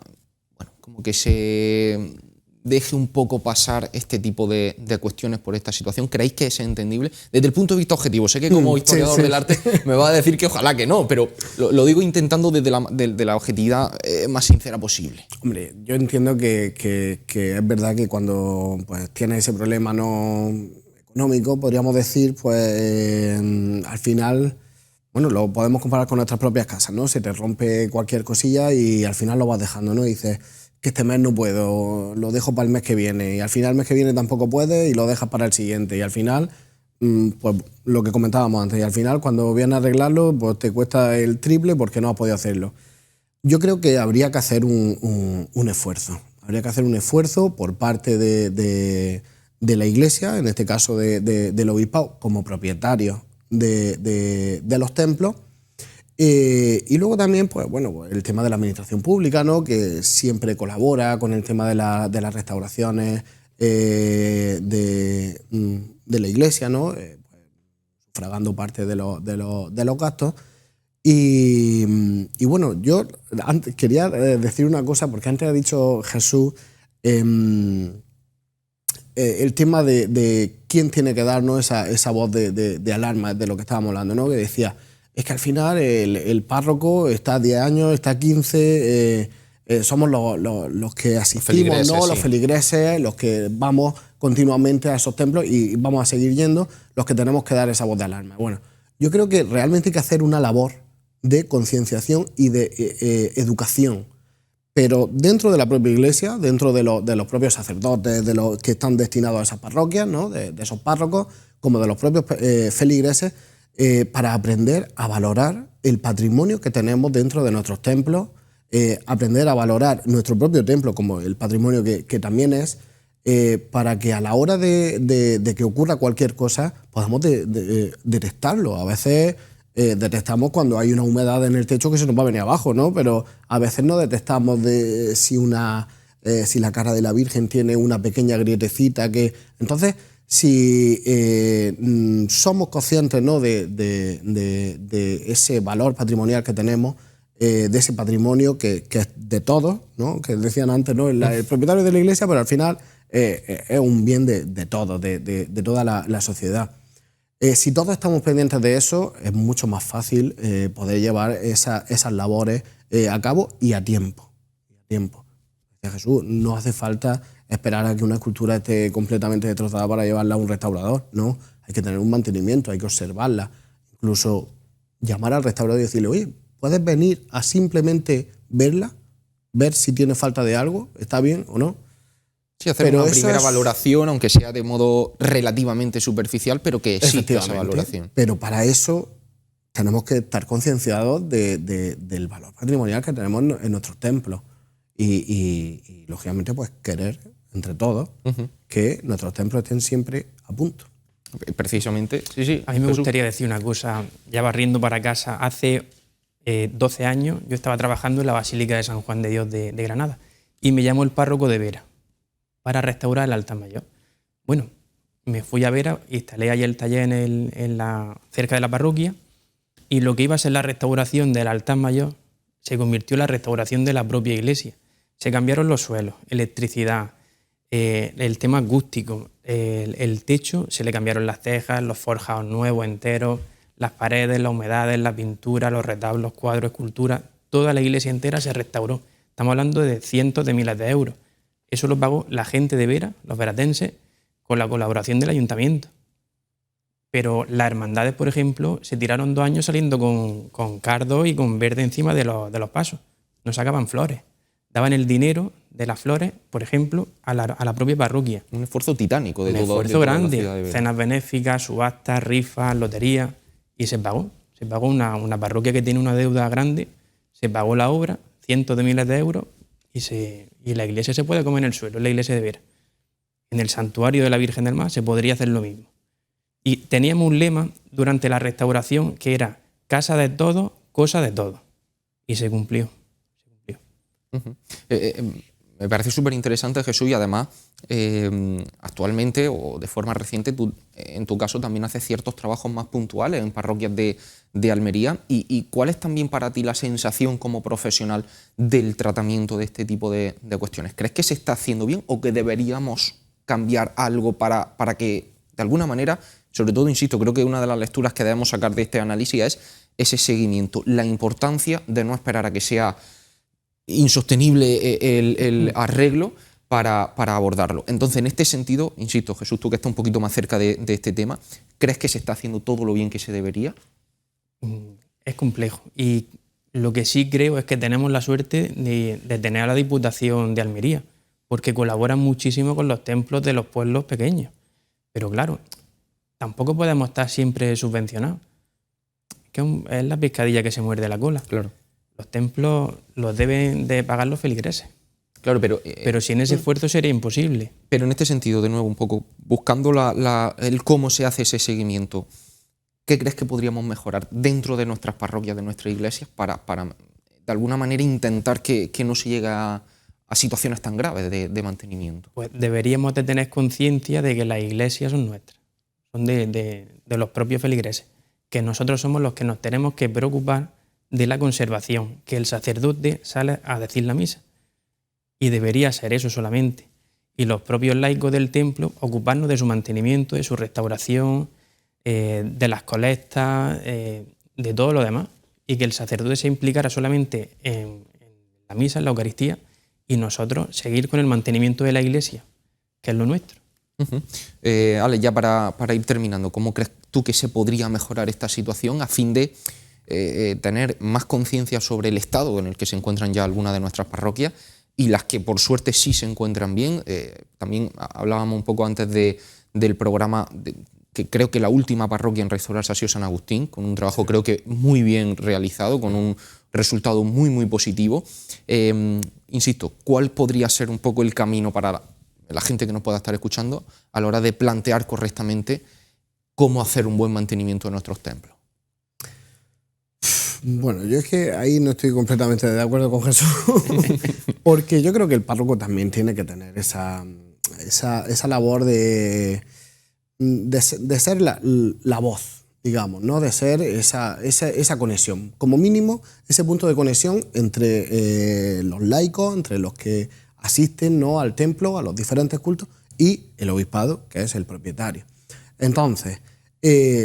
bueno, como que se deje un poco pasar este tipo de cuestiones por esta situación? ¿Creéis que es entendible? Desde el punto de vista objetivo, sé que como historiador del arte me va a decir que ojalá que no, pero lo digo intentando desde la objetividad más sincera posible. Hombre, yo entiendo que es verdad que cuando pues, tienes ese problema no económico, podríamos decir, pues al final, bueno, lo podemos comparar con nuestras propias casas, ¿no? Se te rompe cualquier cosilla y al final lo vas dejando, ¿no? Y dices que este mes no puedo, lo dejo para el mes que viene, y al final el mes que viene tampoco puedes y lo dejas para el siguiente, y al final, pues lo que comentábamos antes, y al final cuando vienes a arreglarlo, pues te cuesta el triple porque no has podido hacerlo. Yo creo que habría que hacer un esfuerzo. Habría que hacer un esfuerzo por parte de la Iglesia, en este caso del obispado, como propietario de los templos. Y luego también, pues bueno, el tema de la administración pública, ¿no? Que siempre colabora con el tema de las restauraciones de la Iglesia, ¿no? Sufragando parte de los gastos. Y bueno, yo antes quería decir una cosa, porque antes ha dicho Jesús el tema de quién tiene que darnos esa voz de alarma de lo que estábamos hablando, ¿no? Que decía, es que al final el párroco está 10 años, está 15, somos los que asistimos, ¿no? Los feligreses, los que vamos continuamente a esos templos y vamos a seguir yendo, los que tenemos que dar esa voz de alarma. Bueno, yo creo que realmente hay que hacer una labor de concienciación y de educación, pero dentro de la propia Iglesia, dentro de los propios sacerdotes, de los que están destinados a esas parroquias, ¿no? de esos párrocos, como de los propios feligreses, para aprender a valorar el patrimonio que tenemos dentro de nuestros templos, aprender a valorar nuestro propio templo como el patrimonio que también es, para que a la hora de que ocurra cualquier cosa podamos detectarlo. A veces detectamos cuando hay una humedad en el techo que se nos va a venir abajo, ¿no? Pero a veces no detectamos si la cara de la Virgen tiene una pequeña grietecita. Entonces, si somos conscientes, ¿no? de ese valor patrimonial que tenemos, de ese patrimonio que es de todos, ¿no? Que decían antes, ¿no? El propietario de la Iglesia, pero al final es un bien de todos, de toda la sociedad. Si todos estamos pendientes de eso, es mucho más fácil poder llevar esas labores a cabo y a tiempo. Decía Jesús, no hace falta esperar a que una escultura esté completamente destrozada para llevarla a un restaurador, no. Hay que tener un mantenimiento, hay que observarla. Incluso llamar al restaurador y decirle, oye, ¿puedes venir a simplemente verla? Ver si tiene falta de algo, ¿está bien o no? Sí, hacer una primera valoración, aunque sea de modo relativamente superficial, pero que exista esa valoración. Pero para eso tenemos que estar concienciados del valor patrimonial que tenemos en nuestros templos y lógicamente, pues querer entre todos que nuestros templos estén siempre a punto. Precisamente, sí. A mí me gustaría decir una cosa, ya barriendo para casa. Hace 12 años yo estaba trabajando en la Basílica de San Juan de Dios de Granada y me llamó el párroco de Vera para restaurar el altar mayor. Bueno, me fui a Vera, instalé ahí el taller cerca de la parroquia y lo que iba a ser la restauración del altar mayor se convirtió en la restauración de la propia iglesia. Se cambiaron los suelos, electricidad, el tema acústico, el techo, se le cambiaron las tejas, los forjados nuevos, enteros, las paredes, las humedades, la pintura, los retablos, cuadros, esculturas, toda la iglesia entera se restauró. Estamos hablando de cientos de miles de euros. Eso lo pagó la gente de Vera, los veratenses, con la colaboración del ayuntamiento. Pero las hermandades, por ejemplo, se tiraron 2 años saliendo con cardo y con verde encima de los pasos. No sacaban flores. Daban el dinero de las flores, por ejemplo, a la propia parroquia. Un esfuerzo titánico de todo. Un esfuerzo grande. Cenas benéficas, subastas, rifas, loterías. Y se pagó. Se pagó una parroquia que tiene una deuda grande. Se pagó la obra, cientos de miles de euros. Y la iglesia se puede comer en el suelo, en la iglesia de Vera. En el santuario de la Virgen del Mar se podría hacer lo mismo. Y teníamos un lema durante la restauración que era casa de todos, cosa de todos. Y se cumplió. Me parece súper interesante, Jesús, y además actualmente o de forma reciente tú, en tu caso, también haces ciertos trabajos más puntuales en parroquias de Almería. ¿Y cuál es también para ti la sensación como profesional del tratamiento de este tipo de cuestiones? ¿Crees que se está haciendo bien o que deberíamos cambiar algo para que, de alguna manera, sobre todo, insisto, creo que una de las lecturas que debemos sacar de este análisis es ese seguimiento, la importancia de no esperar a que sea insostenible el arreglo para abordarlo? Entonces, en este sentido, insisto, Jesús, tú que estás un poquito más cerca de este tema, ¿crees que se está haciendo todo lo bien que se debería? Es complejo, y lo que sí creo es que tenemos la suerte de tener a la Diputación de Almería, porque colaboran muchísimo con los templos de los pueblos pequeños. Pero claro, tampoco podemos estar siempre subvencionados. Es la pescadilla que se muerde la cola. Claro. Los templos los deben de pagar los feligreses. Claro, pero sin ese esfuerzo sería imposible. Pero en este sentido, de nuevo, un poco buscando el cómo se hace ese seguimiento, ¿qué crees que podríamos mejorar dentro de nuestras parroquias, de nuestras iglesias, para de alguna manera intentar que no se llegue a situaciones tan graves de mantenimiento? Pues deberíamos de tener conciencia de que las iglesias son nuestras, son de los propios feligreses, que nosotros somos los que nos tenemos que preocupar de la conservación, que el sacerdote sale a decir la misa. Y debería ser eso solamente. Y los propios laicos del templo ocuparnos de su mantenimiento, de su restauración, de las colectas, de todo lo demás. Y que el sacerdote se implicara solamente en la misa, en la Eucaristía, y nosotros seguir con el mantenimiento de la iglesia, que es lo nuestro. Ale, ya para ir terminando, ¿cómo crees tú que se podría mejorar esta situación a fin de tener más conciencia sobre el estado en el que se encuentran ya algunas de nuestras parroquias y las que por suerte sí se encuentran bien? También hablábamos un poco antes del programa, que creo que la última parroquia en restaurarse ha sido San Agustín, con un trabajo creo que muy bien realizado, con un resultado muy, muy positivo. Insisto, ¿cuál podría ser un poco el camino para la gente que nos pueda estar escuchando a la hora de plantear correctamente cómo hacer un buen mantenimiento de nuestros templos? Bueno, yo es que ahí no estoy completamente de acuerdo con Jesús, porque yo creo que el párroco también tiene que tener esa labor de ser la voz, digamos, ¿no? De ser esa conexión, como mínimo ese punto de conexión entre los laicos, entre los que asisten, ¿no?, al templo, a los diferentes cultos, y el obispado, que es el propietario. Entonces,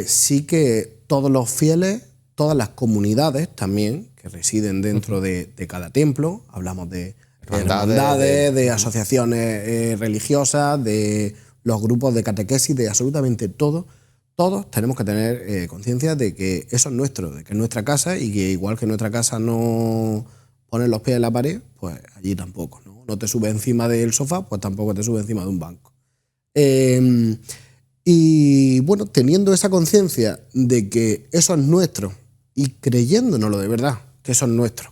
sí que todos los fieles, todas las comunidades también que residen dentro de cada templo, hablamos de hermandades, de asociaciones religiosas, de los grupos de catequesis, de absolutamente todo, todos tenemos que tener conciencia de que eso es nuestro, de que es nuestra casa, y que igual que en nuestra casa no pones los pies en la pared, pues allí tampoco, ¿no? No te sube encima del sofá, pues tampoco te sube encima de un banco. Y bueno, teniendo esa conciencia de que eso es nuestro y creyéndonoslo de verdad, que eso es nuestro,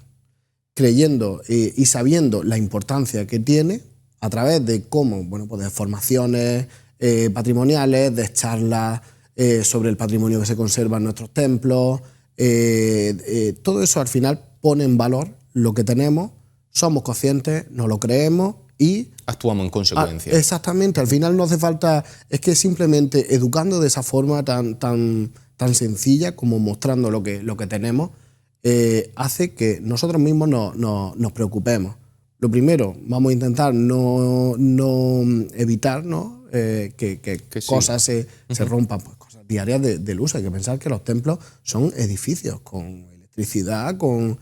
creyendo y sabiendo la importancia que tiene a través de cómo, bueno, pues de formaciones patrimoniales, de charlas sobre el patrimonio que se conserva en nuestros templos, todo eso al final pone en valor lo que tenemos, somos conscientes, nos lo creemos y actuamos en consecuencia. Exactamente, al final no hace falta, es que simplemente educando de esa forma tan sencilla como mostrando lo que tenemos, hace que nosotros mismos nos preocupemos. Lo primero, vamos a intentar no evitar, ¿no?, que sí, cosas se rompan, pues cosas diarias del uso. Hay que pensar que los templos son edificios con electricidad, con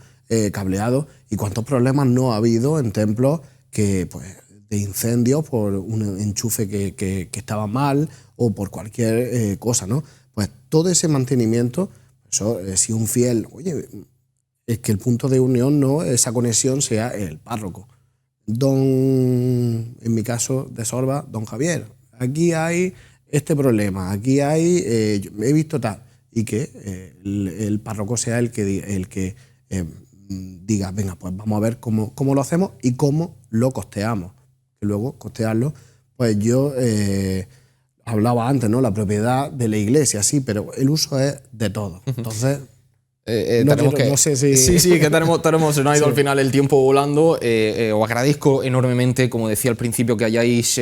cableado, y cuántos problemas no ha habido en templos que, pues, de incendios por un enchufe que estaba mal o por cualquier cosa, ¿no? Pues todo ese mantenimiento, eso, si un fiel, oye, es que el punto de unión, no, esa conexión sea el párroco. En mi caso de Sorba, don Javier, aquí hay este problema, aquí hay, he visto tal, y que el párroco sea el que diga, venga, pues vamos a ver cómo lo hacemos y cómo lo costeamos. Que luego, costearlo, pues yo hablaba antes, ¿no?, la propiedad de la iglesia, sí, pero el uso es de todo. Entonces, No sé si... Sí, que tenemos, se nos ha ido al final el tiempo volando. Os agradezco enormemente, como decía al principio, que hayáis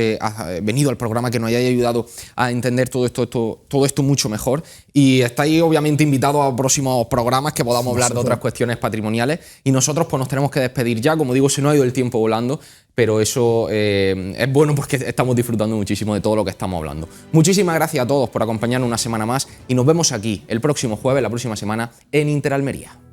venido al programa, que nos hayáis ayudado a entender todo esto mucho mejor. Y estáis obviamente invitados a próximos programas que podamos hablar de otras cuestiones patrimoniales. Y nosotros pues nos tenemos que despedir ya. Como digo, se nos ha ido el tiempo volando, pero eso es bueno porque estamos disfrutando muchísimo de todo lo que estamos hablando. Muchísimas gracias a todos por acompañarnos una semana más y nos vemos aquí el próximo jueves, la próxima semana, en Interalmería.